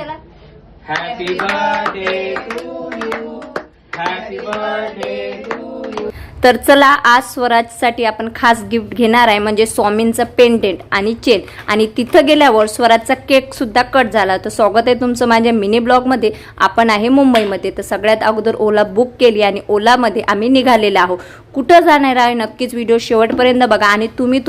त्याला happy birthday to you, happy birthday to you. तर चला आज स्वराजसाठी आपण खास गिफ्ट घेणार आहे, म्हणजे स्वामींचं पेंडेंट आणि चेन. आणि तिथं गेल्यावर स्वराजचा केक सुद्धा कट झाला. तर स्वागत आहे तुमचं माझ्या मिनी ब्लॉगमध्ये. आपण आहे मुंबईमध्ये. तर सगळ्यात अगोदर ओला बुक केली आणि ओलामध्ये आम्ही निघालेलो आहोत. कुठं जाणार आहे नक्कीच व्हिडिओ शेवटपर्यंत बघा. आणि तुम्ही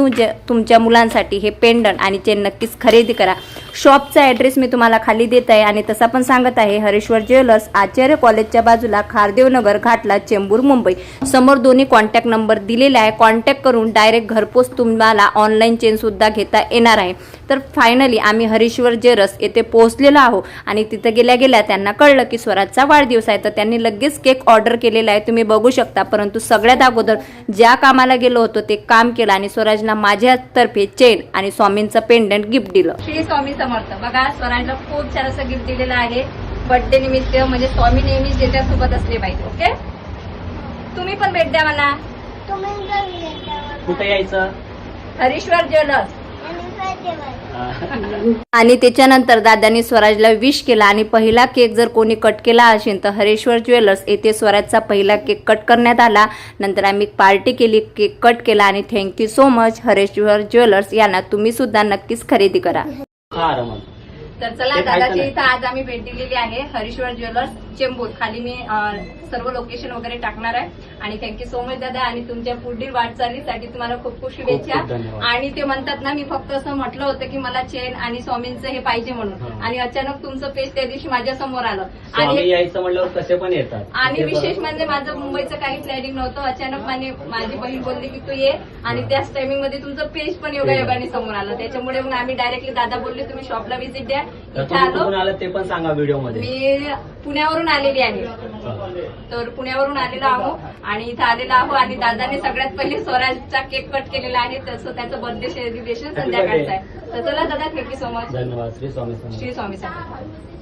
तुमच्या मुलांसाठी हे पेंडंट आणि चेन नक्कीच खरेदी करा. शॉपचा ॲड्रेस मी तुम्हाला खाली देत आहे आणि तसा पण सांगत आहे. हरेश्वर ज्वेलर्स, आचार्य कॉलेजच्या बाजूला, खारदेव नगर, घाटला, चेंबूर, मुंबई. समोर दोन्ही कॉन्टॅक्ट नंबर दिलेला आहे. कॉन्टॅक्ट करून डायरेक्ट घरपोच तुम्हाला ऑनलाईन चेन सुद्धा घेता येणार आहे. तर फायनली आम्ही हरेश्वर ज्वेलर्स येथे पोहोचलेलो आहोत. आणि तिथं गेल्या गेल्या त्यांना कळलं की स्वराजचा वाढदिवस आहे. तर त्यांनी लगेच केक ऑर्डर केलेला आहे, तुम्ही बघू शकता. परंतु सगळ्यात अगोदर ज्या कामाला गेलो होतो ते काम केलं आणि स्वराजला माझ्यातर्फे चेन आणि स्वामींचं पेंडंट गिफ्ट दिलं. श्री स्वामी समर्थ. बघा स्वराजला खूप छान असं गिफ्ट दिलेलं आहे बर्थडे निमित्त. म्हणजे स्वामी नेहमीच त्याच्यासोबत असले पाहिजे. ओके, तुम्ही पण भेट द्या मला. कुठे यायचं? हरेश्वर ज्वेलर्स. आणि त्याच्यानंतर दादांनी स्वराजला विश केला. आणि पहिला केक जर कोणी कट केला असेल तर हरेश्वर ज्वेलर्स येथे स्वराजचा पहिला केक कट करण्यात आला. नंतर आम्ही पार्टी केली, केक कट केला. आणि thank you so much Hareshwar jewellers यांना. तुम्ही सुद्धा नक्कीच खरेदी करा. हा रमण. तर चला दादाच्या इथं आज आम्ही भेट दिलेली आहे हरेश्वर ज्वेलर्स चेंबूर. खाली मी सर्व लोकेशन वगैरे टाकणार आहे. आणि थँक्यू सो मच दादा. आणि तुमच्या पुढील वाटचालीसाठी तुम्हाला खूप खूप शुभेच्छा. आणि ते म्हणतात ना, मी फक्त असं म्हटलं होतं की मला चेन आणि स्वामींचं हे पाहिजे म्हणून, आणि अचानक तुमचं पेज त्या दिवशी माझ्या समोर आलं. आणि यायचं म्हणल्यावर कसे पण येतात. आणि विशेष म्हणजे माझं मुंबईचं काही प्लॅनिंग नव्हतं. अचानक माझी बहीण बोलली की तू ये, आणि त्याच टायमिंग मध्ये तुमचं पेज पण योगायोगाने समोर आलं. त्याच्यामुळे मग आम्ही डायरेक्टली दादा बोलले तुम्ही शॉपला व्हिजिट द्या. इथे आलो. ते पण सांगा व्हिडिओ मध्ये. मी पुण्यावरून आलेली आहे. तर पुण्यावरून आलेलो आहो आणि इथं आलेलो आहो. आणि दादाने सगळ्यात पहिले स्वराजचा केक कट केलेला आहे. तसं त्याचं बर्थडे सेलिब्रेशन संध्याकाळचं आहे. तर चला दादा, थँक्यू सो मच. धन्यवाद. श्री स्वामी समर्थ. श्री स्वामी समर्थ.